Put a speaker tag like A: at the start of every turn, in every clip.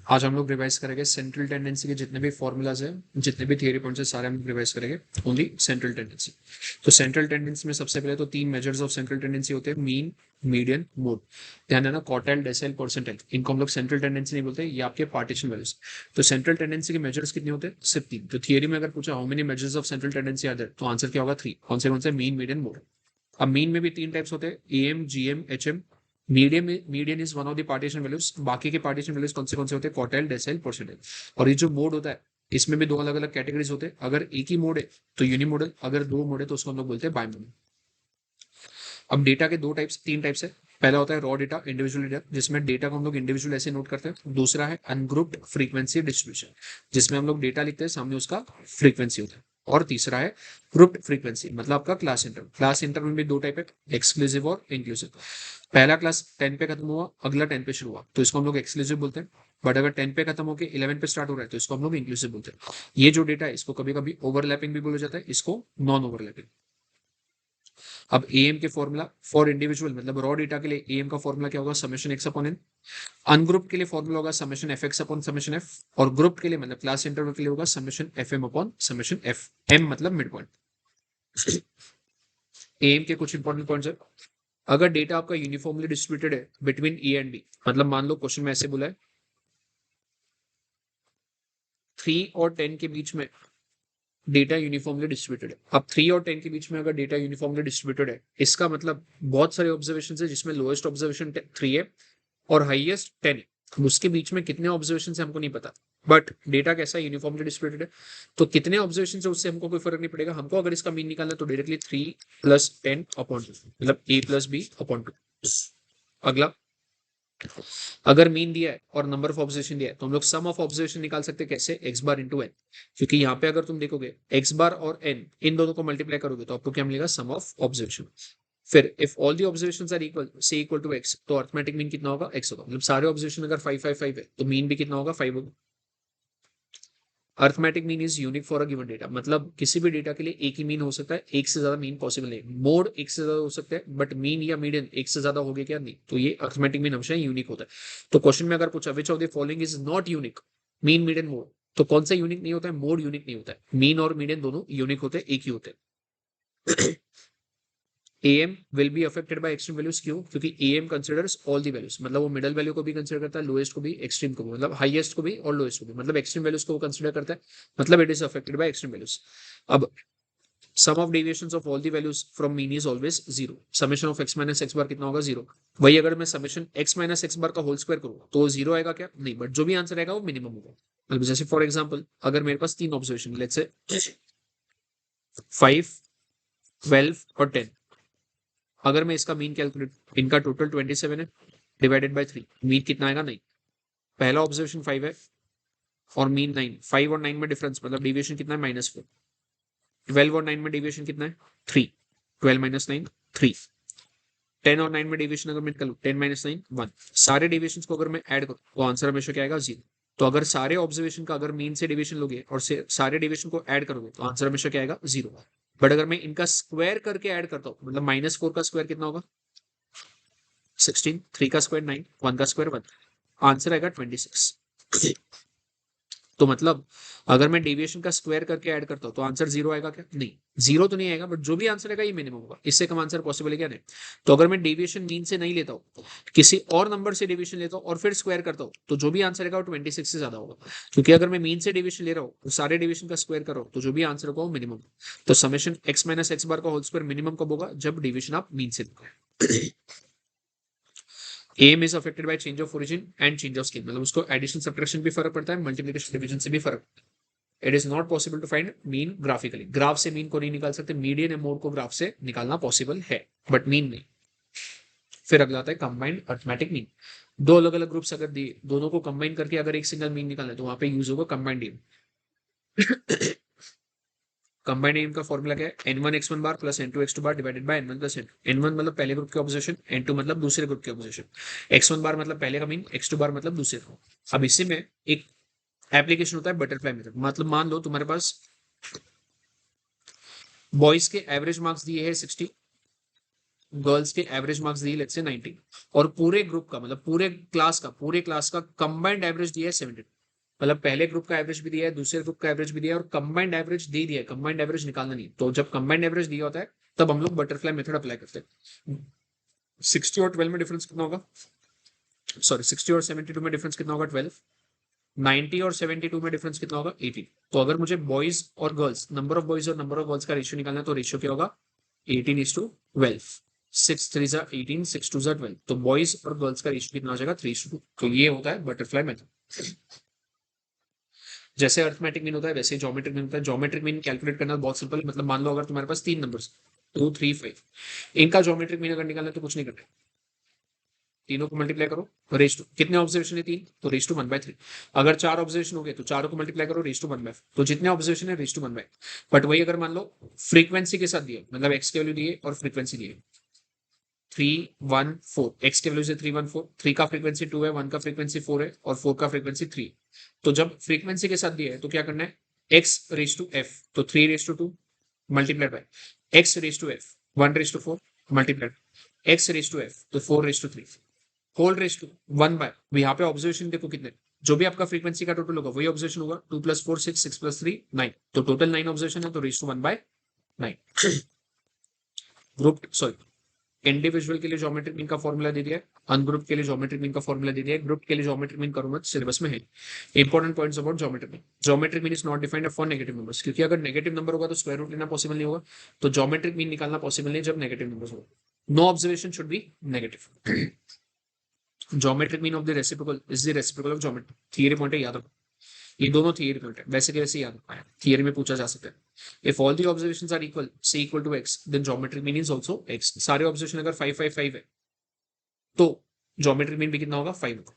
A: आज हम लोग रिवाइज करेंगे सेंट्रल टेंडेंसी के जितने भी फॉर्मूलाज हैं, जितने भी थियरी पॉइंट्स हैं, सारे हम रिवाइज करेंगे ओनली सेंट्रल टेंडेंसी। तो सेंट्रल टेंडेंसी में सबसे पहले तो तीन मेजर्स ऑफ सेंट्रल टेंडेंसी होते हैं, मीन, मीडियन, मोड। ध्यान देना, क्वार्टाइल, डेसाइल, परसेंटाइल, इनको हम लोग सेंट्रल टेंडेंसी नहीं बोलते, ये आपके पार्टीशन वैल्यूज। तो सेंट्रल टेंडेंसी के मेजर्स कितने होते हैं? सिर्फ तीन। तो थियरी में अगर पूछा how many measures of central tendency are there, तो आंसर क्या होगा? थ्री। कौन से? Mean, median, mode. अब मीन में भी तीन टाइप्स होते हैं, AM, GM, HM. Median is one of the partition values. बाकी के पार्टीशन वैल्यूज कौन से होते हैं? Quartile, decile, percentile. और ये जो मोड होता है, इसमें भी दो अलग अलग कैटेगरीज होते हैं। अगर एक ही मोड है तो यूनिमोडल, अगर दो मोड है तो उसको हम लोग बोलते हैं बाइमोडल। अब डेटा के तीन टाइप्स है। पहला होता है रॉ डेटा, इंडिविजुअल डेटा, जिसमें डेटा को हम लोग इंडिविजुअल ऐसे नोट करते हैं। दूसरा है अनग्रुप्ड फ्रीक्वेंसी डिस्ट्रीब्यूशन, जिसमें हम लोग डेटा लिखते हैं, सामने उसका फ्रीक्वेंसी होता है। और तीसरा है ग्रुप्ड फ्रीक्वेंसी, मतलब आपका क्लास इंटर। क्लास इंटर में भी दो टाइप है, एक्सक्लूसिव और इंक्लूसिव। पहला क्लास 10 पे खत्म हुआ, अगला 10 पे शुरू हुआ, तो इसको हम लोग एक्सक्लूसिव बोलते हैं। बट अगर 10 पे खत्म होकर 11 पे स्टार्ट हो रहा है तो इसको हम लोग इंक्लूसिव बोलते हैं। ये जो डेटा है इसको कभी कभी ओवरलैपिंग भी बोला जाता है, इसको नॉन ओवरलैपिंग। अब एएम के फॉर्मूला फॉर इंडिविजुअल, मतलब रॉ डेटा के लिए एएम का फॉर्मूला क्या होगा? Summation X upon N. Ungroup के लिए फॉर्मूला होगा summation F X upon summation F. और ग्रुप के लिए, मतलब क्लास इंटरवल के लिए, होगा summation F M upon summation F. M मतलब मिड पॉइंट। एएम के कुछ इंपॉर्टेंट पॉइंट्स है। अगर डेटा आपका यूनिफॉर्मली डिस्ट्रीब्यूटेड है बिटवीन ए एंड बी, मतलब मान लो क्वेश्चन में ऐसे बोला है 3 और 10 के बीच में डेटा यूनिफॉर्मली डिस्ट्रीब्यूटेड है। अब 3 और 10 के बीच में अगर डेटा यूनिफॉर्मली डिस्ट्रीब्यूटेड है, इसका मतलब बहुत सारे ऑब्जर्वेशन है, जिसमें लोएस्ट ऑब्जर्वेशन 3 है और हाईएस्ट 10 है। उसके बीच में कितने ऑब्जर्वेशन है हमको नहीं पता, बट डेटा कैसा यूनिफॉर्मली डिस्ट्रीब्यूटेड है। तो कितने ऑब्जर्वेशन है उससे हमको कोई फर्क नहीं पड़ेगा। हमको अगर इसका मीन निकालना है तो डायरेक्टली 3 प्लस 10 अपॉन 2, मतलब ए प्लस बी अपॉन 2। अगला, अगर मीन दिया है और नंबर ऑफ ऑब्जर्वेशन दिया है तो हम लोग सम ऑफ ऑब्जर्वेशन निकाल सकते हैं। कैसे? X bar into N. क्योंकि यहाँ पे अगर तुम देखोगे एक्स बार और एन, इन दोनों को मल्टीप्लाई करोगे तो आपको क्या मिलेगा? Sum of observation. फिर if all the observations are equal to X, तो अर्थमेटिक मीन कितना होगा? एक्स होगा। मतलब सारे ऑब्जर्वेशन अगर 5 5 5 है तो मीन भी कितना होगा? 5 होगा। Arithmetic mean is unique for a given data, मतलब किसी भी डेटा के लिए एक ही मीन हो सकता है, एक से ज्यादा मीन पॉसिबल नहीं। मोड एक से ज्यादा हो सकता है, बट मीन या मीडियन एक से ज्यादा हो गया क्या? नहीं। तो ये अर्थमेटिक मीन हमेशा यूनिक होता है। तो क्वेश्चन में अगर पूछा which of the following is not unique, mean, median, mode, तो कौन सा यूनिक नहीं होता है? मोड यूनिक नहीं होता है। मीन और मीडियन दोनों यूनिक होते हैं, एक ही होते हैं। Am will be affected by extreme values, क्यों? क्योंकि am considers all the values, मतलब वो मिडल वैल्यू को भी कंसीडर करता है, लोएस्ट को भी, एक्सट्रीम को भी, मतलब हाईएस्ट को भी और लोएस्ट को भी, मतलब एक्सट्रीम वैल्यूज को वो कंसीडर करता है। मतलब it is affected by extreme values. अब sum of deviations of all the values from mean is always zero. Summation of X minus X bar कितना होगा? जीरो। वही अगर मैं summation X minus X bar का होल स्क्वायर करूँ तो zero आएगा क्या? नहीं, बट जो भी आंसर आएगा वो मिनिमम होगा। मतलब जैसे फॉर एग्जाम्पल अगर मेरे पास तीन ऑब्जर्वेशन, लेट्स से 5, 12 और 10, अगर मैं इसका मीन कैलकुलेट, इनका टोटल 27 है, डिवाइडेड बाय 3, मीन कितना आएगा? 9। पहला ऑब्जर्वेशन 5 है और मीन 9, 5 और 9 में डिफरेंस, मतलब डिविएशन कितना है? -4। 12 और 9 में डिविएशन कितना है? 3। 12 माइनस 9, 3। 10 और 9 में डिविएशन अगर मैं निकालूं, 10 माइनस 9, 1। सारे डिविएशन को अगर मैं ऐड करूं तो आंसर हमेशा क्या आएगा? 0। तो अगर सारे ऑब्जर्वेशन का अगर मीन से डिविएशन लोगे और सारे डिविएशन को ऐड करोगे तो आंसर हमेशा क्या आएगा? 0। बट अगर मैं इनका स्क्वायर करके ऐड करता हूं, मतलब -4 का स्क्वायर कितना होगा? 16, 3 का स्क्वायर 9, 1 का स्क्वायर 1, आंसर आएगा 26। तो मतलब अगर मैं डेविएशन का स्क्वायर करके ऐड करता हूं तो आंसर 0 आएगा क्या? नहीं, 0 तो नहीं आएगा, बट जो भी आंसर आएगा ये मिनिमम होगा। इससे कम आंसर पॉसिबल है क्या? नहीं। तो अगर मैं डेविएशन मीन से नहीं लेता हूं, किसी और नंबर से डेविएशन लेता हूं और फिर स्क्वायर करता हूं, तो जो भी आंसर आएगा वो 26 से ज्यादा होगा। क्योंकि अगर मैं मीन से डेविएशन ले रहा हूं तो सारे डेविएशन का स्क्वायर कर रहा हूं, तो जो भी आंसर होगा वो मिनिमम। तो summation X minus X bar का होल स्क्वायर मिनिमम कब होगा? जब डेविएशन आप मीन से लेते। M is affected by change of origin and change of scale, मतलब उसको एडिशन सब्ट्रैक्शन भी फर्क पड़ता है, मल्टीप्लिकेशन डिवीजन से भी फर्क पड़ता है। It is not possible to find mean graphically, graph से मीन को नहीं निकाल सकते। मीडियन या मोड को ग्राफ से निकालना पॉसिबल है, बट मीन नहीं। फिर अगला आता है कंबाइंड अर्थमेटिक मीन। दो अलग अलग ग्रुप्स अगर दिए, दोनों को कंबाइन करके अगर एक सिंगल मीन निकालना है तो वहां पे यूज होगा कंबाइंड एम। कंबाइंड एम का फॉर्मूला क्या है? n1 x1 bar plus n2 x2 bar divided by n1 plus n2। n1 मतलब पहले ग्रुप के ऑब्जर्वेशन, n2 मतलब दूसरे ग्रुप के ऑब्जर्वेशन, x1 बार मतलब पहले का मीन, x2 बार मतलब दूसरे का। अब इसी में एक एप्लीकेशन होता है बटरफ्लाई मेथड। मतलब मान लो तुम्हारे पास बॉयज के एवरेज मार्क्स दिए है 60 गर्ल्स के एवरेज मार्क्स दिए लेट्स से 90, और पूरे ग्रुप का मतलब पूरे क्लास का कंबाइंड एवरेज दिया है 70, मतलब पहले ग्रुप का एवरेज भी दिया है, दूसरे ग्रुप का एवरेज भी दिया है, और कंबाइंड एवरेज दे दिया है, कंबाइंड एवरेज निकालना नहीं। तो जब कंबाइंड एवरेज दिया होता है तब हम लोग बटरफ्लाई मेथड अप्लाई करते हैं। 60 और 12 में डिफरेंस कितना होगा, सॉरी 60 और 72 में डिफरेंस कितना होगा 12, 90 और 72 में डिफरेंस कितना होगा 18। तो अगर मुझे बॉयज और गर्ल्स, नंबर ऑफ बॉयज और नंबर ऑफ गर्ल्स का रेशियो निकालना है तो रेशियो क्या होगा 18:12, 6 3 जा 18, 6 2 जा 12, तो बॉयज और गर्ल्स का रेशियो कितना हो जाएगा 3:2। तो ये होता है बटरफ्लाई मेथड। जैसे अर्थमेटिक मीन होता है वैसे ज्योमेट्रिक मीन होता है। ज्योमेट्रिक मीन कैलकुलेट करना बहुत सिंपल है, मतलब मान लो अगर तुम्हारे पास 3 नंबर्स 2 3 5, इनका ज्योमेट्रिक मीन अगर निकालना है तो कुछ नहीं करना है, तीनों को मल्टीप्लाई करो, रेश टू, कितने ऑब्जर्वेशन है 3, तो रेश टू 1/3। अगर 4 ऑब्जर्वेशन हो गए तो चारों को मल्टीप्लाई करो, रेश टू 1/4, तो जितने ऑब्जर्वेशन है रेश टू 1/4। बट वही अगर मान लो फ्रीक्वेंसी के साथ दिए, मतलब एक्स के वैल्यू दिए और फ्रीक्वेंसी दिए 3 1 4, एक्स के वैल्यू से 3 1 4, 3 का फ्रीक्वेंसी 2 है, 1 का फ्रीक्वेंसी 4 है और 4 का फ्रीक्वेंसी 3। तो जब फ्रीक्वेंसी के साथ दिया है तो क्या करना है, एक्स रेश टू एफ, तो 3:2 multiplied by X raise to F 1:4 multiplied X raise to F, तो 4:3 होल रेस टू 1/, यहाँ पे ऑब्जर्वेशन देखो कितने, जो भी आपका फ्रीक्वेंसी का टोटल होगा वही ऑब्जर्वेशन होगा, 2 + 4 6, 6 + 3 9, तो टोटल 9 ऑब्जर्वेशन है, तो raise to 1/9। Group sorry individual के लिए ज्योमेट्रिक मीन का फॉर्मूला दे दिया है, अनग्रुप के लिए ज्योमेट्रिक मीन का फॉर्मूला दे दिया है, ग्रुप के लिए ज्योमेट्रिक मीन करो मत, सिलेबस में है। Important points about geometric mean, geometric mean is not defined for negative numbers, क्योंकि अगर नेगेटिव नंबर होगा तो स्क्वायर रूट लेना पॉसिबल नहीं होगा, तो ज्योमेट्रिक मीन निकालना पॉसिबल नहीं जब नेगेटिव नंबर होगा। No observation should be negative. Geometric mean of the reciprocal is the reciprocal of geometry, theory point है, याद रखो। ये दोनों थियरी पॉइंट है, वैसे के वैसे याद रखना है, थियरी में पूछा जा सकता है। If all the observations are equal से equal to X then geometric mean is also X. सारे ऑब्जर्वेशन अगर 5 5 5 है तो ज्योमेट्रिक मीन भी कितना होगा 5 होगा।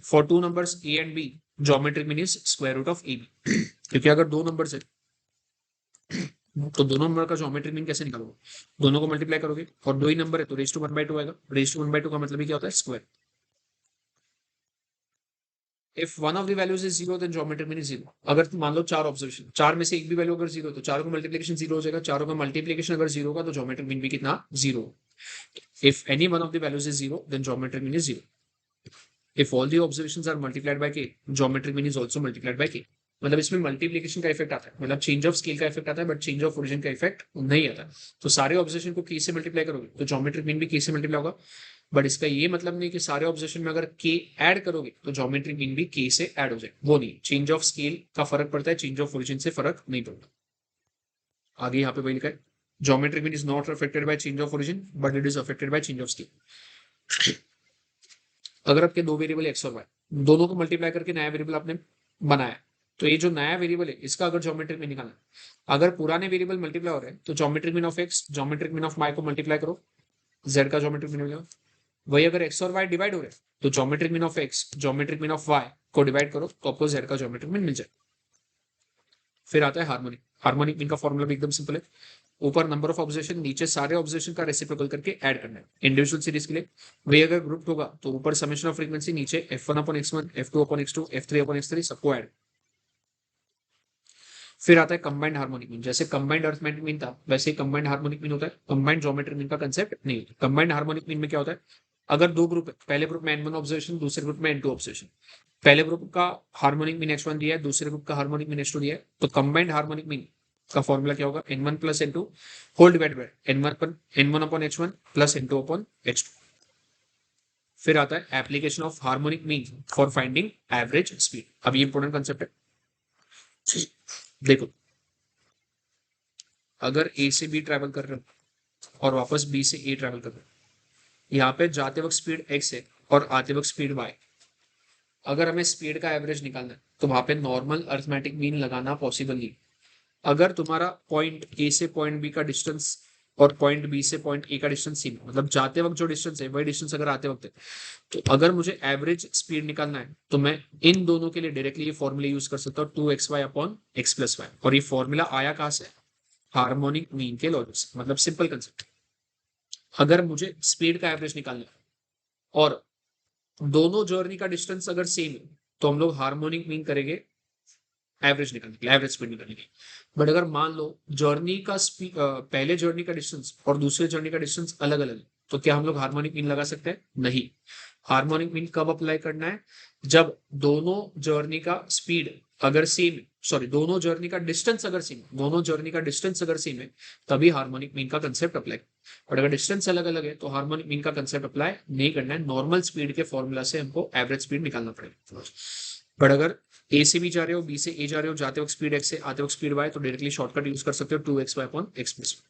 A: For two numbers A and B geometric mean is square root of A B, क्योंकि अगर दो नंबर्स है तो दोनों नंबर का ज्योमेट्रिक मीन कैसे निकालोगे, दोनों को मल्टीप्लाई करोगे, और दो ही नंबर है तो रेस टू 1/2 आएगा, रेस टू 1/2 का मतलब क्या होता है square. If one of the values is zero then geometric mean is zero. अगर मान लो चार ऑब्जर्वेशन, चार में से एक भी वैल्यू अगर जीरो तो चारों का मल्टीप्लिकेशन जीरो हो जाएगा, चारों का मल्टीप्लिकेशन अगर जीरो होगा तो ज्योमेट्रिक मीन भी कितना zero. If any one of the values is zero then geometric mean is zero. If all the observations are multiplied by K geometric mean is also multiplied by K. मतलब इसमें multiplication का effect आता है, मतलब change of scale का effect आता है, but change of origin का इफेक्ट नहीं आता। तो सारे ऑब्जर्वेशन को के से मल्टीप्लाई करोगे तो ज्योमेट्रिक मीन भी के से मल्टीप्लाई होगा, बट इसका ये मतलब नहीं कि सारे ऑब्जर्वेशन में अगर के ऐड करोगे तो ज्योमेट्रिक मीन भी के से ऐड हो जाए, वो नहीं, चेंज ऑफ स्केल का फर्क पड़ता है, चेंज ऑफ ओरिजिन से फर्क नहीं पड़ता। आगे यहाँ पे वही लिखा है, geometric mean is not affected by change of origin but it is affected by change of scale. अगर आपके दो वेरिएबल एक्स और वाई, दोनों को मल्टीप्लाई करके नया वेरिएबल आपने बनाया, तो ये जो नया वेरिएबल है इसका अगर ज्योमेट्रिक मीन निकालना है, अगर पुराने वेरिएबल मल्टीप्लाई हो रहे हैं तो geometric mean of x geometric mean of y को मल्टीप्लाई करो, जेड का ज्योमेट्रिक मीन मिलेगा। वही अगर एक्स और वाई डिवाइड हो रहे हैं तो geometric mean of x geometric mean of y को डिवाइड करो तो आपको जेड का ज्योमेट्रिक मीन मिल जाए। फिर आता है हार्मोनिक। हार्मोनिक मीन का फॉर्मूला भी एकदम सिंपल है, ऊपर नंबर ऑफ ऑब्जर्वेशन, नीचे सारे ऑब्जर्वेशन का रेसिप्रोकल करके ऐड करना है। इंडिविजुअल सीरीज के लिए वही अगर ग्रुप होगा तो ऊपर समेशन ऑफ फ्रीक्वेंसी, नीचे f1/x1 f2/x2 f3/x3 सबको ऐड। फिर आता है कंबाइंड हार्मोनिक मीन, जैसे कंबाइंड अर्थमेटिक मीन था वैसे ही कंबाइंड हार्मोनिक मीन होता है, कंबाइंड ज्योमेट्रिक मीन का कंसेप्ट नहीं होता। कंबाइंड हार्मोनिक मीन में क्या होता है, अगर दो ग्रुप है, पहले ग्रुप में n1 ऑब्जर्वेशन, दूसरे ग्रुप में n2 ऑब्जर्वेशन, पहले ग्रुप का हार्मोनिक मीन h1 दिया है, दूसरे ग्रुप का हार्मोनिक मीन h2 दिया है, तो कंबाइंड हार्मोनिक मीन का फॉर्मूला क्या होगा, n1 + n2 whole divide by n1/h1 + n2/h2। फिर आता है application of harmonic mean for finding average speed. अब ये इंपॉर्टेंट कंसेप्ट है, देखो अगर ए से बी ट्रैवल कर रहे हो और वापस बी से ए ट्रैवल कर रहे हो, यहाँ पे जाते वक्त स्पीड एक्स है और आते वक्त स्पीड वाई। अगर हमें स्पीड का एवरेज निकालना है तो वहां पे नॉर्मल अर्थमेटिक मीन लगाना पॉसिबल नहीं। अगर तुम्हारा पॉइंट ए से पॉइंट बी का डिस्टेंस और पॉइंट बी से पॉइंट ए का डिस्टेंस सेम, मतलब जाते वक्त जो डिस्टेंस है वही डिस्टेंस अगर आते वक्त है, तो अगर मुझे एवरेज स्पीड निकालना है तो मैं इन दोनों के लिए डायरेक्टली ये फॉर्मूला यूज कर सकता हूँ 2xy/x+y। और ये फॉर्मूला आया कहां से, हार्मोनिक मीन के लॉजिक से, मतलब सिंपल कंसेप्ट। अगर मुझे स्पीड का एवरेज निकालना है और दोनों जर्नी का डिस्टेंस अगर सेम है तो हम लोग हार्मोनिक मीन करेंगे एवरेज निकालने के लिए, एवरेज स्पीड निकालने के लिए। बट अगर मान लो जर्नी का स्पीड, पहले जर्नी का डिस्टेंस और दूसरे जर्नी का डिस्टेंस अलग अलग है, तो क्या हम लोग हार्मोनिक मीन लगा सकते हैं? नहीं। हार्मोनिक मीन कब अप्लाई करना है? जब दोनों जर्नी का स्पीड अगर सेम, सॉरी दोनों जर्नी का डिस्टेंस अगर सेम, दोनों जर्नी का डिस्टेंस अगर सेम है, तभी हार्मोनिक मीन का कंसेप्ट अप्लाई। और अगर डिस्टेंस अलग अलग है तो हार्मोनिक मीन का कंसेप्ट अप्लाई नहीं करना है। नॉर्मल स्पीड के फॉर्मूला से हमको एवरेज स्पीड निकालना पड़ेगा। बट अगर ए से बी जा रहे हो, बी से ए जा रहे हो, जाते वक्त स्पीड एक्स से, आते वक्त स्पीड वाई, तो डायरेक्टली शॉर्टकट यूज कर सकते हो 2xy upon x plus.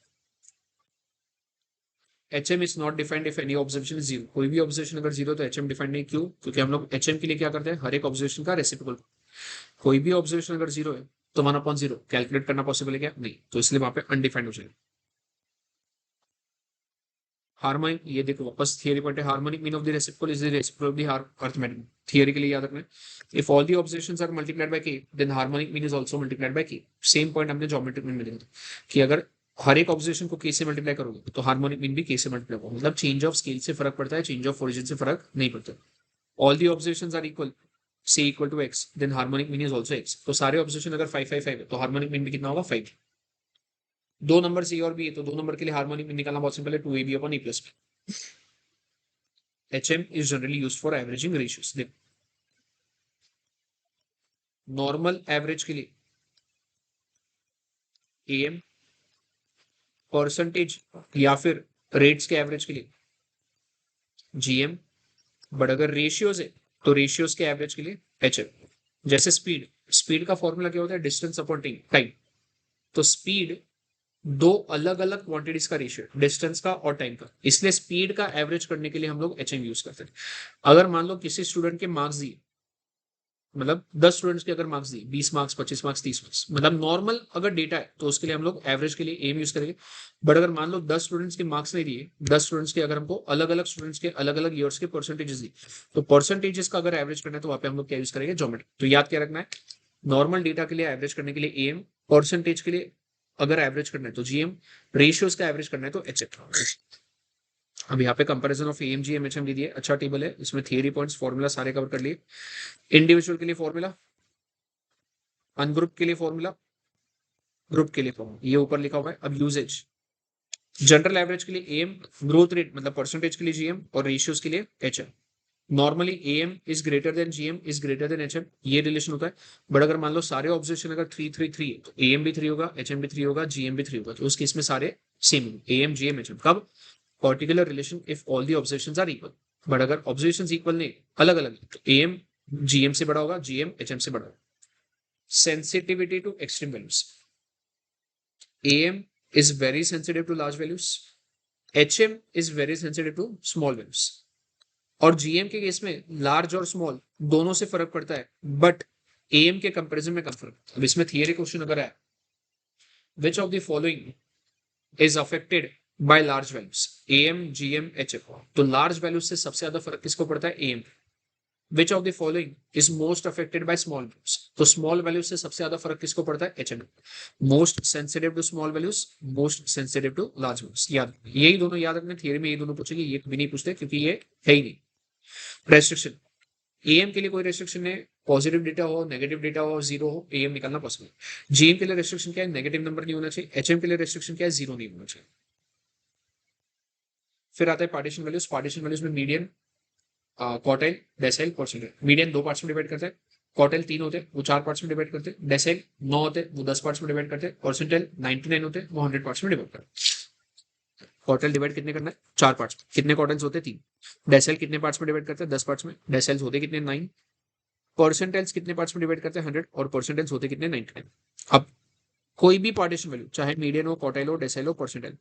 A: HM is not defined if any observation is zero. कोई भी ऑब्जर्वेशन अगर जीरो तो HM डिफाइंड नहीं। क्यों? क्योंकि हम लोग HM के लिए क्या करते हैं? हर एक ऑब्जर्वेशन का रेसिप्रोकल। कोई भी ऑब्जर्वेशन अगर जीरो है तो 1/0 कैलकुलेट करना पॉसिबल है क्या? नहीं, तो इसलिए वहां पे अनडिफाइंड हो जाएगा। हार्मोनिक, ये देखो वापस थियरी पॉइंट है, harmonic mean of the reciprocal is the reciprocal of the arithmetic. Theory के लिए याद रखना है, if all the observations are multiplied by k then harmonic mean is also multiplied by k। Same point हमने geometric mean में देखा था कि अगर हर एक ऑब्जर्वेशन को k से मल्टीप्लाई करोगे तो हार्मोनिक मीन भी k से मल्टीप्लाई होगा। मतलब चेंज ऑफ स्केल से फर्क पड़ता है, चेंज ऑफ ओरिजिन से फर्क नहीं पड़ता। All the observations are equal, c equal to x, then harmonic mean is also x। तो सारे ऑब्जर्वेशन अगर 5 5 5 है तो हार्मोनिक मीन भी कितना होगा? 5। दो नंबर c और b है तो दो नंबर के लिए हार्मोनिक मीन निकालना बहुत सिंपल है, 2ab upon e plus b। HM is generally used for averaging ratios। देखो नॉर्मल एवरेज के लिए AM, परसेंटेज या फिर रेट्स के एवरेज के लिए GM, बट अगर रेशियोज है तो रेशियोज के एवरेज के लिए HM। जैसे स्पीड, स्पीड का फॉर्मूला क्या होता है? Distance upon time. तो स्पीड दो अलग अलग क्वांटिटीज का रेशियो, डिस्टेंस का और टाइम का, इसलिए स्पीड का एवरेज करने के लिए हम लोग HM यूज करते हैं। अगर मान लो किसी स्टूडेंट के मार्क्स दिए, मतलब 10 स्टूडेंट्स के अगर मार्क्स दिए, 20 मार्क्स, 25 मार्क्स, 30 मार्क्स, मतलब नॉर्मल अगर डेटा है तो उसके लिए हम लोग एवरेज के लिए एम यूज करेंगे। बट अगर मान लो 10 स्टूडेंट्स के मार्क्स नहीं दिए, 10 स्टूडेंट्स के अगर हमको अलग अलग स्टूडेंट्स के अलग अलग ईयर्स के परसेंटेजेस दी, तो परसेंटेजेस का अगर एवरेज करना है तो वहां पे हम लोग क्या यूज करेंगे? ज्योमेट्री। तो याद क्या रखना है? नॉर्मल डेटा के लिए एवरेज करने के लिए एम, परसेंटेज के लिए अगर एवरेज करना है तो जीएम, रेशियोज का एवरेज करना है तो एचएफ। अब यहाँ पे comparison of M G M H M दे दिए, अच्छा टेबल है, इसमें थियरी पॉइंट्स फॉर्मूला सारे कवर कर लिए। इंडिविजुअल के लिए फॉर्मूला, अनग्रुप के लिए फॉर्मूला, ग्रुप के लिए फॉर्मूला, ये ऊपर लिखा हुआ है। अब यूजेज, जनरल एवरेज के लिए एम, ग्रोथ रेट मतलब परसेंटेज के लिए जीएम, और रेशियोज के लिए HM. Normally M is greater than GM is greater than HM, ये रिलेशन होता है। बट अगर मान लो सारे ऑब्जर्वेशन अगर 3 3 3 है तो एम भी 3 होगा, एचएम भी 3 होगा, जीएम भी 3 होगा, तो उस केस में सारे सेम होंगे, एम जीएम एचएम। कब? Particular relation if all the observations are equal. But अगर ऑब्जर्वेशंस इक्वल नहीं, अलग अलग, तो एम जीएम से बड़ा होगा, जीएम एचएम से बड़ा होगा। Sensitivity to extreme values, AM is very sensitive to large values, HM is very sensitive to small values। और GM के केस में लार्ज और स्मॉल दोनों से फर्क पड़ता है, बट AM के कंपैरिजन में कम फर्क। अब इसमें थियरी क्वेश्चन अगर है, which of the following is affected by large values, AM GM HM। तो लार्ज वैल्यूज से सबसे ज्यादा फर्क किसको पड़ता है? AM। Which of the following is most affected by small values, तो स्मॉल वैल्यूज से सबसे ज्यादा फर्क किसको पड़ता है? HM। Most sensitive to small values, most sensitive to large values. याद, यही दोनों याद रखने, थियरी में ये दोनों पूछेंगे, ये भी नहीं पूछते क्योंकि ये है ही नहीं। रेस्ट्रिक्शन, AM के लिए कोई रेस्ट्रिक्शन है, पॉजिटिव डेटा हो, नेगेटिव डेटा हो, जीरो हो, AM निकालना पॉसिबल है। GM के लिए रेस्ट्रिक्शन क्या है? नेगेटिव नंबर नहीं होना चाहिए। HM के लिए रेस्ट्रिक्शन क्या है? जीरो नहीं होना चाहिए। फिर आता है पार्टीशन वैल्यूज। पार्टीशन वैल्यूज में median, quartile, decile, percentile. Median 2 parts में डिवाइड करते हैं, क्वार्टाइल 3 होते हैं, वो 4 पार्ट्स में डिवाइड करते हैं, डेसाइल 9 होते हैं, वो 10 पार्ट्स में डिवाइड करते हैं, परसेंटाइल 99 होते हैं, वो 100 पार्ट्स में डिवाइड करते हैं। क्वार्टाइल डिवाइड कितने करना है? 4 पार्ट्स में। कितने क्वार्टाइल्स होते हैं? 3। डेसाइल कितने पार्ट्स में डिवाइड करते हैं? 10 पार्ट्स में। डेसाइल्स होते कितने? 9। परसेंटाइल्स कितने पार्ट्स में डिवाइड करते हैं? 100। और परसेंटाइल्स होते कितने? 99। अब कोई भी पार्टीशन वैल्यू, चाहे मीडियन हो, क्वार्टाइल हो, डेसाइल हो, परसेंटाइल,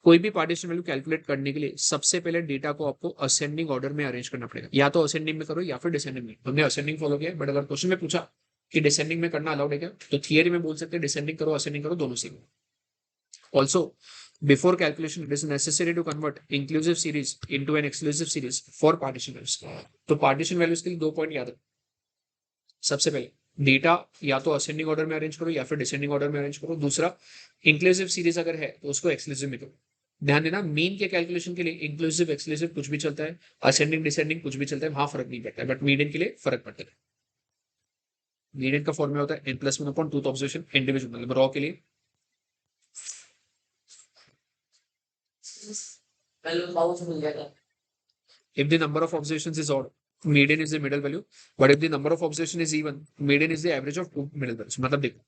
A: कोई भी पार्टीशन वैल्यू कैलकुलेट करने के लिए सबसे पहले डेटा को आपको असेंडिंग ऑर्डर में अरेंज करना पड़ेगा। या तो असेंडिंग में करो या फिर डिसेंडिंग में। हमने असेंडिंग फॉलो किया, बट अगर क्वेश्चन में पूछा कि डिसेंडिंग में करना अलाउड है क्या, तो थियरी में बोल सकते हैं डिसेंडिंग करो, असेंडिंग करो, दोनों same. Also before calculation it is necessary to convert inclusive series into an exclusive series for partition values. तो पार्टीशन वैल्यूज के लिए 2 पॉइंट याद रखो। सबसे पहले डेटा या तो असेंडिंग ऑर्डर में अरेंज करो या फिर डिसेंडिंग ऑर्डर में अरेंज करो। दूसरा, इंक्लूसिव सीरीज अगर है तो उसको एक्सक्लूसिव में करो। ध्यान देना, मीन के कैलकुलेशन के लिए इंक्लूसिव एक्सक्लूसिव कुछ भी चलता है, असेंडिंग डिसेंडिंग कुछ भी चलता है, वहां फर्क नहीं पड़ता है, बट मीडियन के लिए फर्क पड़ता है। मीडियन का फॉर्मूला होता है n plus one upon tooth observation individual, मतलब रॉ के लिए। If the number of observations is odd, median is the middle value. But if the number of observation is even, median is the average of two middle values. मतलब देखो,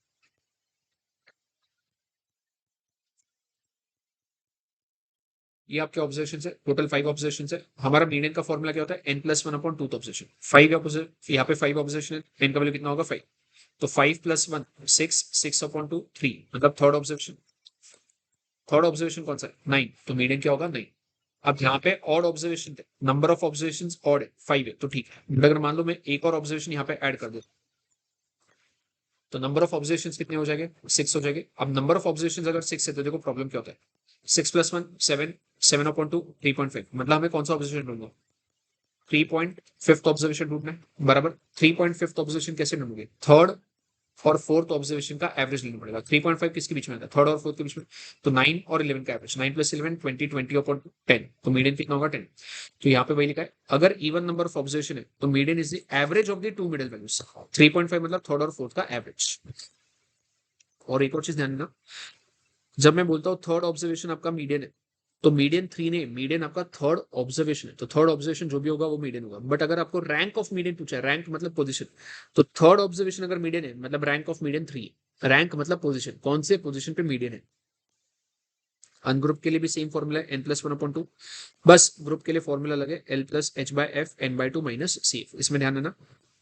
A: ये आपके observation है, total 5 observation है। हमारा median का formula क्या होता है, n plus one upon tooth observation. 5 यहाँ पे 5 ऑब्जर्वेशन है, n का वैल्यू कितना होगा 5, तो 5 प्लस वन 6, 6 अपॉन टू 3, मतलब थर्ड ऑब्जर्वेशन। थर्ड ऑब्जर्वेशन कौन सा है, 9, तो मीडियन क्या होगा 9। अब यहाँ पे ऑड ऑब्जर्वेशन थे, नंबर ऑफ ऑब्जर्वेशन ऑड है 5 है, तो ठीक है। बट अगर मान लो मैं एक और ऑब्जर्वेशन यहाँ पे ऐड कर दूं, तो नंबर ऑफ ऑब्जर्वेशन कितने हो जाएंगे, 6 हो जाएंगे। अब नंबर ऑफ ऑब्जर्वेशन अगर 6 है तो देखो प्रॉब्लम क्या होता है, 6 प्लस वन 7, 7 अपॉन टू 3.5, मतलब हमें कौन सा ऑब्जर्वेशन ढूंढना, 3.5 ऑब्जर्वेशन ढूंढना है बराबर। 3.5 ऑब्जर्वेशन कैसे ढूंढोगे, थर्ड और फोर्थ ऑब्जर्वेशन का एवरेज लेना पड़ेगा। 3.5 किसके बीच में आता है, थर्ड और फोर्थ के बीच में, तो 9 और 11 का एवरेज, 9 प्लस 11 20, 20 अपॉन 10, तो मीडियन कितना होगा 10। तो यहाँ पे वही लिखा है, अगर इवन नंबर ऑफ ऑब्जर्वेशन है तो median is the average of the two middle values. 3.5 मतलब थर्ड और फोर्थ का एवरेज। और एक और चीज ध्यान देना, जब मैं बोलता हूँ थर्ड ऑब्जर्वेशन आपका मीडियन है, तो मीडियन 3 नहीं, मीडियन आपका थर्ड ऑब्जर्वेशन है, तो थर्ड ऑब्जर्वेशन जो भी होगा वो मीडियन होगा। बट अगर आपको रैंक ऑफ मीडियन पूछा है, रैंक मतलब पोजीशन, तो थर्ड ऑब्जर्वेशन अगर मीडियन है मतलब रैंक ऑफ मीडियन 3 है। रैंक मतलब पोजीशन, कौन से पोजीशन पे मीडियन है। अनग्रुप के लिए भी सेम फॉर्मूला है, n plus one upon two, बस ग्रुप के लिए फॉर्मूला लगे L plus H by F N by two minus C F. इसमें ध्यान देना,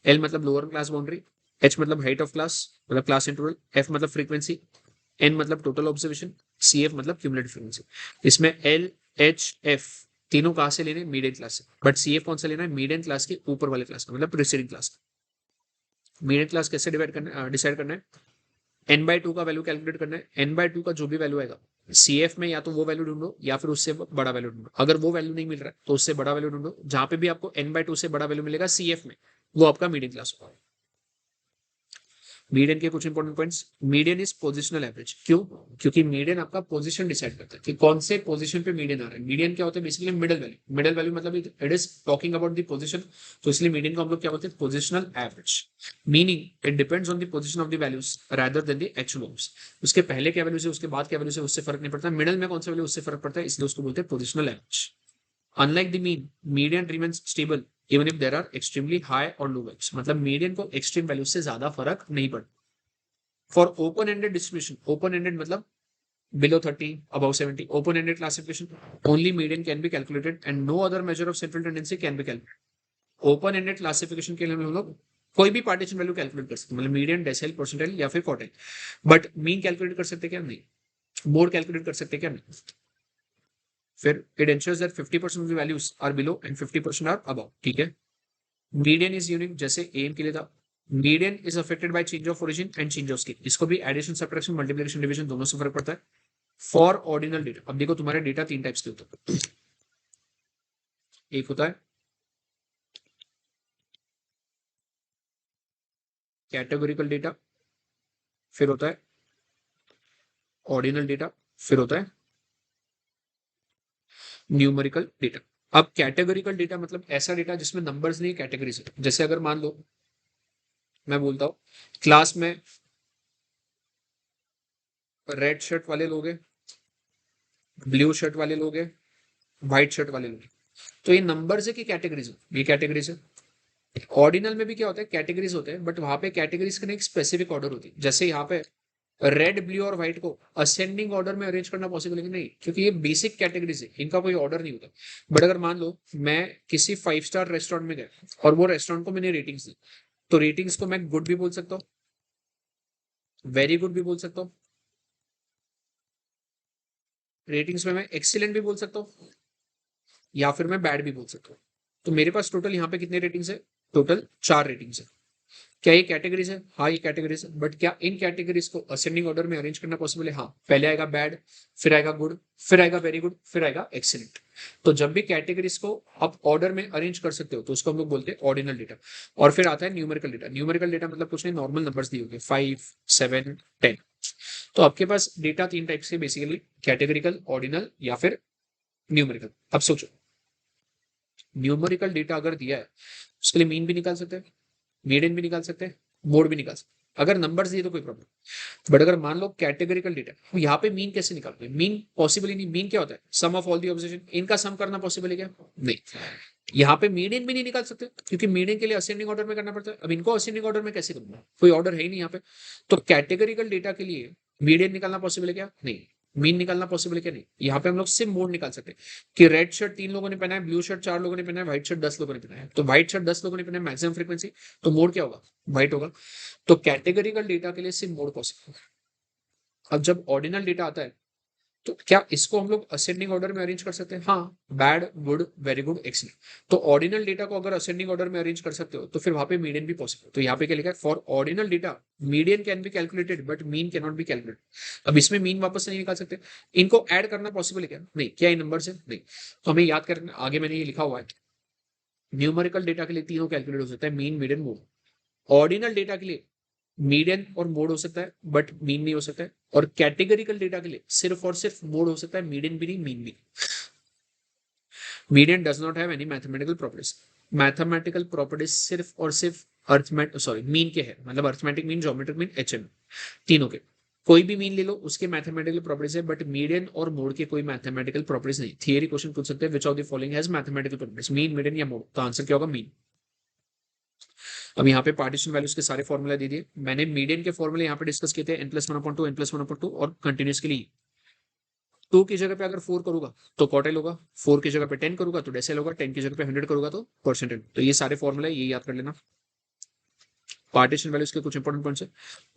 A: L मतलब लोअर क्लास बाउंड्री, H मतलब हाइट ऑफ क्लास मतलब क्लास इंटरवल, F मतलब फ्रीक्वेंसी, N मतलब टोटल ऑब्जर्वेशन, सी एफ मतलब क्यूमुलेटिव फ्रीक्वेंसी। इसमें L H F तीनों कहां से लेने, मीडियन क्लास से, बट सी एफ कौन सा लेना है, मीडियन क्लास के ऊपर वाले क्लास का, मतलब प्रीसीडिंग क्लास का। मीडियन क्लास कैसे डिसाइड करना है, एन बाय टू का वैल्यू कैलकुलेट करना है। एन बाय टू का जो भी वैल्यू आएगा सी एफ में, या तो वो वैल्यू ढूंढो या फिर उससे बड़ा वैल्यू ढूंढो। अगर वो वैल्यू नहीं मिल रहा है तो उससे बड़ा वैल्यू ढूंढो। जहां पे भी आपको एन बाय टू से बड़ा वैल्यू मिलेगा सी एफ में, वो आपका मीडियन क्लास होगा। मीडियन के कुछ important points, median is positional average. क्यों, क्योंकि मीडियन आपका पोजीशन डिसाइड करता है कि कौन से पोजीशन पे मीडियन आ रहा है। मीडियन क्या होता है, basically middle value. Middle value मतलब it is talking about the position, तो इसलिए मीडियन को हम लोग क्या बोलते हैं, positional average. Meaning it depends on the position of the values rather than the actual values. उसके पहले क्या वैल्यू है, उसके बाद क्या वैल्यू है, उससे फर्क नहीं पड़ता। मिडल में कौन सा वैल्यू, उससे फर्क पड़ता है, इसलिए उसको बोलते हैं positional average. Unlike the mean, median remains stable even if there are extremely high or low values। मतलब मीडियन को एक्सट्रीम वैल्यू से ज्यादा फर्क नहीं पड़ता। For open ended distribution, open ended मतलब below 30, above 70, open ended classification, only median can be calculated and no other measure of central tendency can be calculated। Open ended classification के लिए हम लोग कोई भी पार्टीशन वैल्यू कैलकुलेट कर सकते हैं, मतलब मीडियन, डेसिमल, परसेंटाइल या फिर क्वार्टाइल। बट मीन कैलकुलेट कर सकते क्या, नहीं। मोड कैलकुलेट कर सकते क्या, नहीं। फिर it ensures that 50% of the values are below and 50% are above, ठीक है। मीडियन इज यूनिक, जैसे एम के लिए था। Median is affected by change of origin and change of scale. इसको भी एडिशन, सब्ट्रैक्शन, मल्टीप्लिकेशन, डिवीजन दोनों से फर्क पड़ता है। फॉर ऑर्डिनल डेटा, अब देखो तुम्हारे डेटा तीन टाइप्स के होते हैं। एक होता है कैटेगोरिकल डेटा, फिर होता है ऑर्डिनल डेटा, फिर होता है न्यूमेरिकल डेटा। अब कैटेगोरिकल डेटा मतलब ऐसा डेटा जिसमें नंबर्स नहीं, कैटेगरीज है। जैसे अगर मान लो मैं बोलता हूं क्लास में रेड शर्ट वाले लोग हैं, ब्लू शर्ट वाले लोग हैं, व्हाइट शर्ट वाले लोग हैं, तो ये नंबर्स है कि कैटेगरीज है, ये कैटेगरीज है। ऑर्डिनल में भी क्या होता है, कैटेगरीज होते हैं, बट वहां पे कैटेगरीज का एक स्पेसिफिक ऑर्डर होती है। जैसे यहाँ पे रेड, ब्लू और व्हाइट को असेंडिंग ऑर्डर में अरेंज करना पॉसिबल है नहीं, क्योंकि ये बेसिक कैटेगरीज है, इनका कोई ऑर्डर नहीं होता। बट अगर मान लो मैं किसी 5 स्टार रेस्टोरेंट में गया और वो रेस्टोरेंट को मैंने रेटिंग्स दी, तो रेटिंग्स को मैं गुड भी बोल सकता हूँ, वेरी गुड भी बोल सकता हूँ, रेटिंग्स में मैं एक्सीलेंट भी बोल सकता हूँ, या फिर मैं बैड भी बोल सकता हूँ। तो मेरे पास टोटल यहाँ पे कितने रेटिंग्स है, टोटल 4 रेटिंग्स है। क्या ये कैटेगरीज है, हाँ ये कैटेगरीज है। बट क्या इन कैटेगरीज को असेंडिंग ऑर्डर में अरेंज करना पॉसिबल है, हाँ। पहले आएगा बैड, फिर आएगा गुड, फिर आएगा वेरी गुड, फिर आएगा एक्सीलेंट। तो जब भी कैटेगरीज को आप ऑर्डर में अरेंज कर सकते हो तो उसको हम लोग बोलते हैं ऑर्डिनल डेटा। और फिर आता है न्यूमेरिकल डेटा। न्यूमेरिकल डेटा मतलब कुछ नहीं, नॉर्मल नंबर्स दिए होंगे 5, 7, 10। तो आपके पास डेटा तीन टाइप से बेसिकली, कैटेगरिकल, ऑर्डिनल या फिर न्यूमेरिकल। अब सोचो, न्यूमेरिकल डेटा अगर दिया है उसके लिए मीन भी निकाल सकते हैं, मीडियन भी निकाल सकते हैं, मोड भी निकाल सकते हैं। अगर नंबर्स दिए तो कोई प्रॉब्लम, बट अगर मान लो कैटेगरिकल डेटा, तो यहाँ पे मीन कैसे निकालोगे? मीन पॉसिबल ही नहीं। मीन क्या होता है? सम ऑफ ऑल दी ऑब्जर्वेशन, इनका सम करना पॉसिबल है क्या? नहीं। यहाँ पे मीडियन भी नहीं निकाल सकते, क्योंकि मीडियन के लिए असेंडिंग ऑर्डर में करना पड़ता है। अब इनको असेंडिंग ऑर्डर में कैसे करूंगा? कोई ऑर्डर है ही नहीं यहाँ पे। तो कैटेगरिकल डेटा के लिए मीडियन निकालना पॉसिबल है क्या? नहीं। मीन निकालना पॉसिबल है क्या? नहीं। यहाँ पे हम लोग सिर्फ मोड निकाल सकते हैं कि रेड शर्ट 3 लोगों ने पहना है, ब्लू शर्ट 4 लोगों ने पहना है, व्हाइट शर्ट 10 लोगों ने पहना है। तो व्हाइट शर्ट 10 लोगों ने पहना है, मैक्सिमम फ्रीक्वेंसी, तो मोड क्या होगा? व्हाइट होगा। तो कैटेगरिकल डेटा के लिए सिर्फ मोड पॉसिबल। अब जब ऑर्डिनल डेटा आता है, तो क्या इसको हम लोग असेंडिंग ऑर्डर में अरेंज कर सकते हैं? हाँ, bad, good, very good, excellent. तो ऑर्डिनल डेटा को अगर असेंडिंग ऑर्डर में अरेंज कर सकते हो, तो फिर वहां पे मीडियन भी पॉसिबल। तो यहाँ पे क्या लिखा है? For ordinal data median can be calculated but mean can not be calculated. अब इसमें मीन वापस से नहीं निकाल सकते। इनको ऐड करना पॉसिबल है क्या? नहीं। क्या ये नंबर है? नहीं। तो हमें याद करना, आगे मैंने ये लिखा हुआ है, न्यूमेरिकल डेटा के लिए तीनों कैलकुलेट हो सकता है, mean, median, mode. Ordinal data के लिए मीडियन और मोड हो सकता है, बट मीन नहीं हो सकता है। और कैटेगरिकल डेटा के लिए सिर्फ और सिर्फ मोड हो सकता है, मीडियन भी नहीं, मीन भी। Median does not have any mathematical properties. Mathematical properties सिर्फ और सिर्फ मीन के है, मतलब arithmetic mean, geometric mean, HM, तीनों के। कोई भी मीन ले लो, उसके मैथमेटिकल प्रॉपर्टीज है, बट मीडियन और मोड के कोई मैथमेटिकल प्रॉपर्टीज नहीं। थियरी क्वेश्चन पूछ सकते हैं, विच of the following has mathematical properties, mean, median या मोड? तो आंसर क्या होगा? मीन। अब यहाँ पे पार्टीशन वैल्यूज के सारे फॉर्मूला दे दिए मैंने। मीडियन के फॉर्मूले यहाँ पे डिस्कस किए थे, n+1/2, n+1/2, और कंटिन्यूस के लिए 2 की जगह पे अगर 4 करूंगा तो क्वार्टाइल होगा, 4 की जगह पे 10 करूंगा तो डेसिमल होगा, 10 की जगह पे 100 करूंगा तो परसेंटेज। तो ये सारे फॉर्मूला ये याद कर लेना। पार्टीशन वैल्यूज के कुछ इंपॉर्टेंट पॉइंट्स है।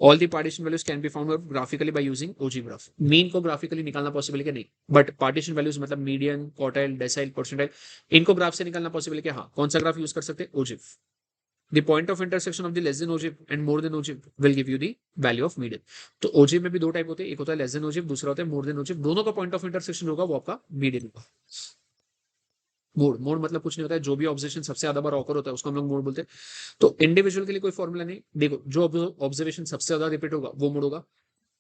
A: All the partition values can be found graphically by using OG graph. Mean को ग्राफिकली निकालना पॉसिबल है क्या? नहीं। बट पार्टीशन वैल्यूज मतलब मीडियन, क्वार्टाइल, डेसाइल, परसेंटाइल, इनको ग्राफ से निकालना पॉसिबल है क्या? हाँ। कौन सा ग्राफ यूज कर सकते हैं? ओजिव। The point of intersection of the less than ogive and more than ogive will give you the value of median। तो ogive में भी दो टाइप होते हैं, एक होता है लेस देन ओजिव, दूसरा होता है मोर देन ओजिव। दोनों का पॉइंट ऑफ इंटरसेक्शन होगा वो आपका मीडियन होगा। मोड, मोड मतलब कुछ नहीं होता है, जो भी ऑब्जर्वेशन सबसे ज्यादा बार ऑकर होता है उसको हम लोग मोड बोलते हैं। तो इंडिविजुअल के लिए कोई फॉर्मूला नहीं। देखो, जो ऑब्जर्वेशन सबसे ज्यादा रिपीट होगा वो मोड होगा।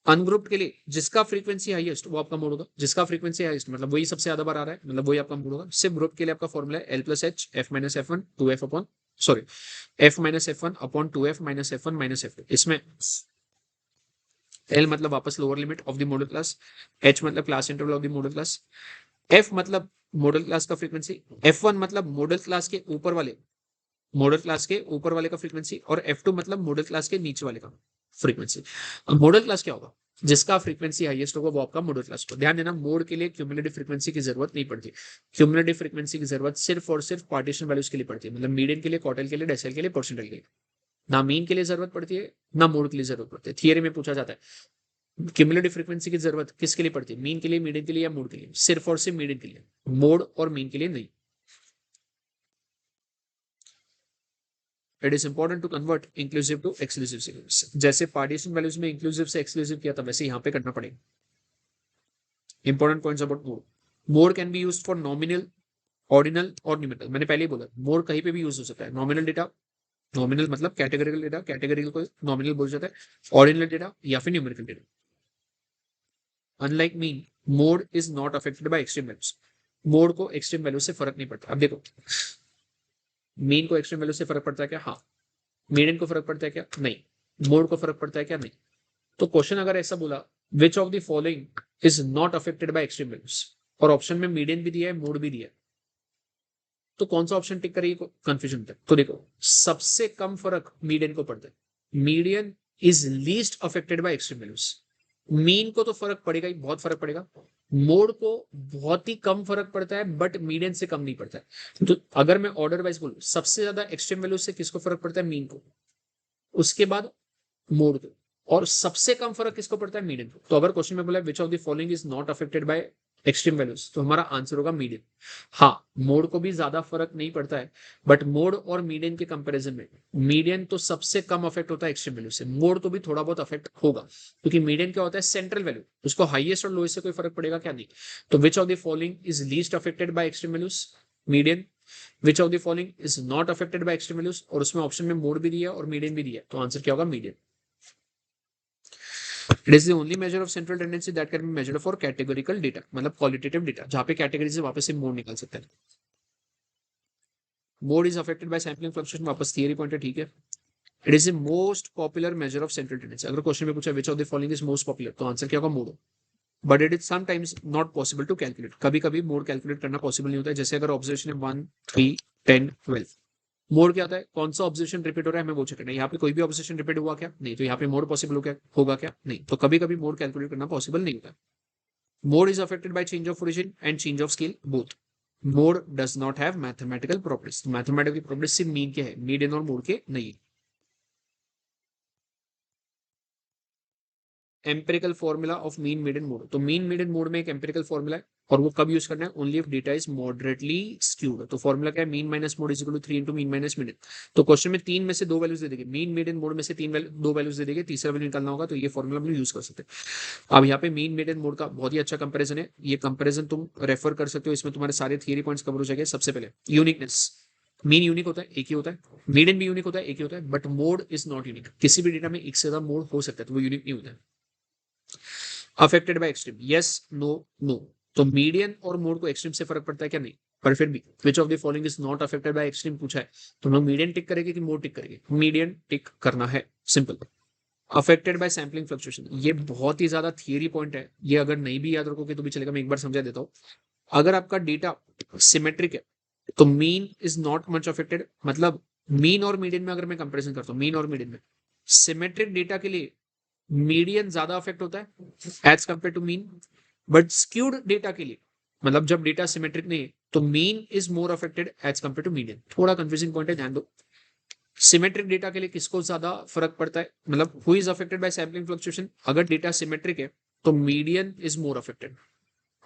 A: अनग्रुप्ड के लिए जिसका फ्रीक्वेंसी हाईएस्ट वो आपका मोड होगा। जिसका फ्रीक्वेंसी हाईएस्ट मतलब वही सबसे ज्यादा बार आ रहा है, मतलब वही आपका मोड होगा। सिर्फ ग्रुप के लिए आपका फॉर्मूला है L+H F-F1 2F upon, sorry, F-F1 upon 2F -F1 -F2। इसमें L मतलब वापस lower limit of the model class, H मतलब class interval of the model class, F मतलब मॉडल क्लास का फ्रीक्वेंसी, F1 मतलब मॉडल क्लास के ऊपर वाले, मॉडल क्लास के ऊपर वाले का फ्रीक्वेंसी, और F2 मतलब मॉडल क्लास के नीचे वाले का फ्रीक्वेंसी। अब मॉडल क्लास क्या होगा? जिसका फ्रीक्वेंसी हाईएस्ट होगा वो आपका मॉडल क्लास होगा। ध्यान देना, मोड के लिए क्यूमुलेटिव फ्रीक्वेंसी की जरूरत नहीं पड़ती। क्यूमुलेटिव फ्रीक्वेंसी की जरूरत सिर्फ और सिर्फ पार्टीशन वैल्यूज के लिए पड़ती है, मतलब मीडियन के लिए, क्वार्टाइल के लिए, डेसिमल के लिए, परसेंटाइल के लिए। ना मीन के लिए जरूरत पड़ती है, ना मोड के लिए जरूरत पड़ती है। थियरी में पूछा जाता है क्यूमुलेटिव फ्रीक्वेंसी की जरूरत किसके लिए पड़ती है? मीन के लिए, मीडियन के लिए, या मोड के लिए? सिर्फ और सिर्फ मीडियन के लिए, मोड और मीन के लिए नहीं। It is important to convert inclusive to exclusive. जैसे पार्टीशन वैल्यूज में इंक्लूसिव से एक्सक्लूसिव किया था, वैसे यहाँ पे करना पड़ेगा। Important points about mode. Mode can be used for nominal, ordinal और न्यूमेरिकल। मैंने पहले ही बोला मोड कहीं पे भी यूज हो सकता है। नॉमिनल डेटा, नॉमिनल मतलब कैटेगरिकल डेटा, कैटेगरिकल को नॉमिनल बोल जाता है, ऑर्डिनल डेटा या फिर numerical data. Unlike mean, mode is not affected by extreme values. Mode को एक्सट्रीम वैल्यू से फर्क नहीं पड़ता। अब देखो, मीन को एक्सट्रीम वैल्यू से फर्क पड़ता है क्या? हाँ। मीडियन को फर्क पड़ता है क्या? नहीं। मोड को फर्क पड़ता है क्या? नहीं। तो क्वेश्चन अगर ऐसा बोला, विच of the following is not affected by extreme values, और ऑप्शन में मीडियन भी दिया है, मोड भी दिया है, तो कौन सा ऑप्शन टिक करेगी? कंफ्यूजन होता है। तो देखो, सबसे कम फर्क मीडियन को पड़ता है। Median is least affected by extreme values. Mean को तो फर्क पड़ेगा ही, बहुत फर्क पड़ेगा। मोड को बहुत ही कम फर्क पड़ता है, बट मीडियन से कम नहीं पड़ता है। तो अगर मैं ऑर्डर वाइज बोलूं, सबसे ज्यादा एक्सट्रीम वैल्यूज से किसको फर्क पड़ता है? मीन को, उसके बाद मोड को, और सबसे कम फर्क किसको पड़ता है? मीडियन को। तो अगर क्वेश्चन में बोला विच of the following is not affected by extreme values, तो हमारा आंसर होगा मीडियन। हाँ, मोड को भी ज्यादा फर्क नहीं पड़ता है, बट मोड और मीडियन के कंपैरिजन में मीडियन तो सबसे कम अफेक्ट होता है एक्सट्रीम वैल्यू से। मोड को भी थोड़ा बहुत अफेक्ट होगा, क्योंकि मीडियन क्या होता है? सेंट्रल वैल्यू, उसको हाईएस्ट और लोएस्ट से कोई फर्क पड़ेगा क्या? नहीं। तो विच of the following is least affected by extreme values? Median. Which of the following is not affected by extreme values, और उसमें ऑप्शन में मोड भी दिया और मीडियन भी दिया, तो आंसर क्या होगा? Median. It is the only major of central tendency that can be measured for categorical data, मतलब क्वालिटेटिव डेटा, जहां पे कैटेगरी से वापस से मोड निकाल सकते हैं। Mode is affected by sampling fluctuation, वापस थियरी पॉइंट है, ठीक है। It is the most popular measure of central tendency. अगर क्वेश्चन में पूछा which of the following is most popular, तो आंसर क्या होगा? Mode. But it is sometimes not possible to calculate. कभी कभी मोड कैलकुलेट करना पॉसिबल नहीं होता है। जैसे अगर ऑब्जर्वेशन है 1, 3, 10, 12, मोड क्या होता है? कौन सा ऑब्जर्वेशन रिपीट हो रहा है हमें वो चेक करना है। यहाँ पे कोई भी ऑब्जर्वेशन रिपीट हुआ क्या? नहीं। तो यहाँ पे मोड पॉसिबल होगा क्या? नहीं। तो कभी कभी मोड कैलकुलेट करना पॉसिबल नहीं होता। Mode is affected by change of origin and change of scale both. Mode does not have mathematical properties. Mathematical properties सिर्फ मीन के है, मीडियन और मोड के नहीं। Empirical formula of mean median mode. तो मीन मीडियन मोड में एक empirical formula है, और वो कब यूज करना है? Only if data is moderately skewed. तो फॉर्मूला क्या है? Mean minus mode is equal to 3 into mean minus median. तो क्वेश्चन में 3 में से 2 वैल्यूज दे देंगे, मीन मीडियन मोड में से 2 वैल्यूज दे देंगे, तीसरा वैल्यू निकालना होगा। तो ये फॉर्मूला हम लोग यूज कर सकते हैं। अब यहाँ पे मीन मीडियन मोड का बहुत ही अच्छा कंपेरिजन है। ये कंपेरिजन तुम रेफर कर सकते हो, इसमें तुम्हारे सारे थियरी पॉइंट्स कवर हो जाएंगे। सबसे पहले यूनिकनेस। मीन यूनिक होता है, एक ही होता है। मीडियन भी यूनिक होता है, एक ही होता है। But mode is not unique. किसी भी डेटा में एक से ज्यादा मोड हो सकता है, तो वो यूनिक नहीं होता है। Affected by extreme, yes, no, no. तो मीडियन और मोड को एक्सट्रीम से फर्क पड़ता है क्या? नहीं। पर फिर भी which of the following is not affected by extreme पूछा है, तो हम लोग मीडियन टिक करेंगे कि मोड टिक करेंगे? मीडियन टिक करना है, simple. Affected by sampling fluctuation, ये बहुत ही ज्यादा थियरी पॉइंट है। ये अगर नहीं भी याद रखोगे तो भी चलेगा, मैं एक बार समझा देता हूँ। अगर आपका डेटा सिमेट्रिक है तो mean is not much affected. मतलब मीन और मीडियन में अगर मैं कंपेरिजन करता हूँ, मीन और मीडियन में सिमेट्रिक डेटा के लिए मीडियन ज्यादा अफेक्ट होता है as compared to mean. But skewed data के लिए, मतलब जब डेटा सिमेट्रिक नहीं है, तो mean is more affected as compared to median. थोड़ा कंफ्यूजिंग पॉइंट है, ध्यान दो। सिमेट्रिक डेटा के लिए किसको ज्यादा फर्क पड़ता है? मतलब who is affected bye sampling fluctuation? अगर डेटा सिमेट्रिक है तो median is more affected.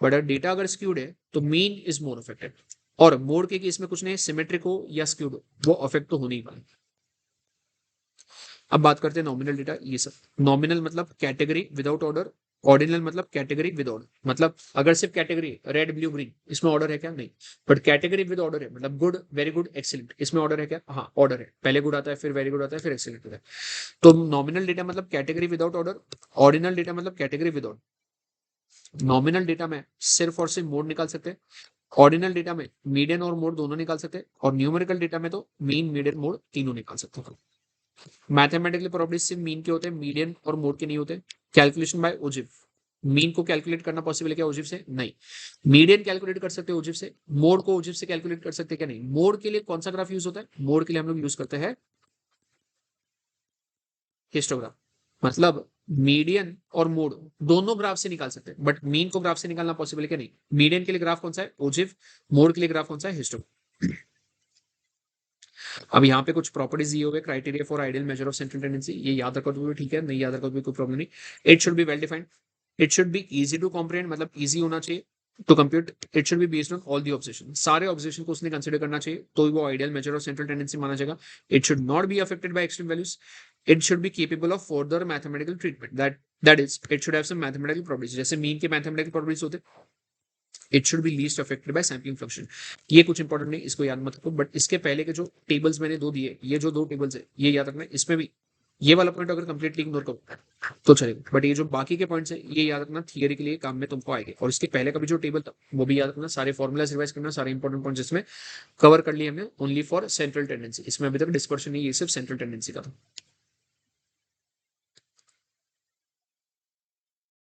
A: But अगर डेटा अगर स्क्यूड है तो मीन इज मोर अफेक्टेड। और मोड के केस में कुछ नहीं, सिमेट्रिक हो या स्क्यूड हो, वो अफेक्ट तो होने ही वाला। अब बात करते हैं नॉमिनल डेटा। ये सब नॉमिनल मतलब कैटेगरी विदाउट ऑर्डर, ऑर्डिनल मतलब कैटेगरी विद ऑर्डर। मतलब अगर सिर्फ कैटेगरी रेड ब्लू ग्रीन, इसमें ऑर्डर है क्या? नहीं। बट कैटेगरी विद ऑर्डर है, मतलब गुड, वेरी गुड, एक्सीलेंट, इसमें ऑर्डर है क्या? हाँ, ऑर्डर है। पहले गुड आता है, फिर वेरी गुड आता है, फिर एक्सीलेंट आता है। तो नॉमिनल डेटा मतलब category without order, ordinal data मतलब category with order. Nominal data में सिर्फ और सिर्फ मोड निकाल सकते हैं, ऑर्डिनल डेटा में मीडियन और मोड दोनों निकाल सकते हैं, और न्यूमेरिकल डेटा में तो मीन, मीडियन, मोड तीनों निकाल सकते हैं। मैथमेटिकल प्रॉपर्टीज सिर्फ मीन के होते हैं, मीडियन और मोड के नहीं होते। कैलकुलेशन बाय ओजिव, मीन को कैलकुलेट करना पॉसिबल है क्या ओजिव से? नहीं। मीडियन कैलकुलेट कर सकते हैं ओजिव से, मोड को ओजिव से कैलकुलेट कर सकते हैं क्या? नहीं। मोड के लिए कौन सा ग्राफ यूज होता है? मोड के लिए हम लोग यूज करते हैं हिस्टोग्राफ। मतलब मीडियन और मोड दोनों ग्राफ से निकाल सकते हैं, बट मीन को ग्राफ से निकालना पॉसिबल है क्या? नहीं। मीडियन के लिए ग्राफ कौन सा है? ओजिव। मोड के लिए ग्राफ कौन सा है? हिस्टोग्राफ। अब यहाँ पे कुछ प्रॉपर्टीज दिए हुए, criteria for ideal measure of central tendency. ये याद रखो तो भी ठीक है, नहीं याद रखो तो भी कोई प्रॉब्लम नहीं। It should be well defined, it should be easy to comprehend, मतलब इजी होना चाहिए to compute. It should be based on all the observation, सारे ऑब्जर्वेशन को उसने कंसिडर करना चाहिए, तो वो ideal measure of central tendency माना जाएगा। It should not be affected by extreme values. It should be capable of further mathematical treatment, that is it should have some mathematical properties. जैसे mean के mathematical properties होते हैं। It should B least affected by sampling function. ये कुछ important नहीं, इसको याद मत रखो। बट इसके पहले के जो टेबल्स मैंने दो दिए, ये जो दो टेबल्स है ये याद रखना है। इसमें भी ये वाला पॉइंट अगर कंप्लीटली इग्नोर करो तो चलेगा, बट ये जो बाकी के पॉइंट्स है ये याद रखना, थियरी के लिए काम में तुमको आएंगे। और इसके पहले का भी जो टेबल था वो भी याद रखना, सारे फॉर्मुलाज रिवाइज करना, सारे इंपॉर्टेंट पॉइंट्स इसमें कवर कर लिए हमने ओनली फॉर सेंट्रल टेंडेंसी। इसमें अभी तक डिस्पर्शन नहीं, ये सिर्फ सेंट्रल टेंडेंसी का था।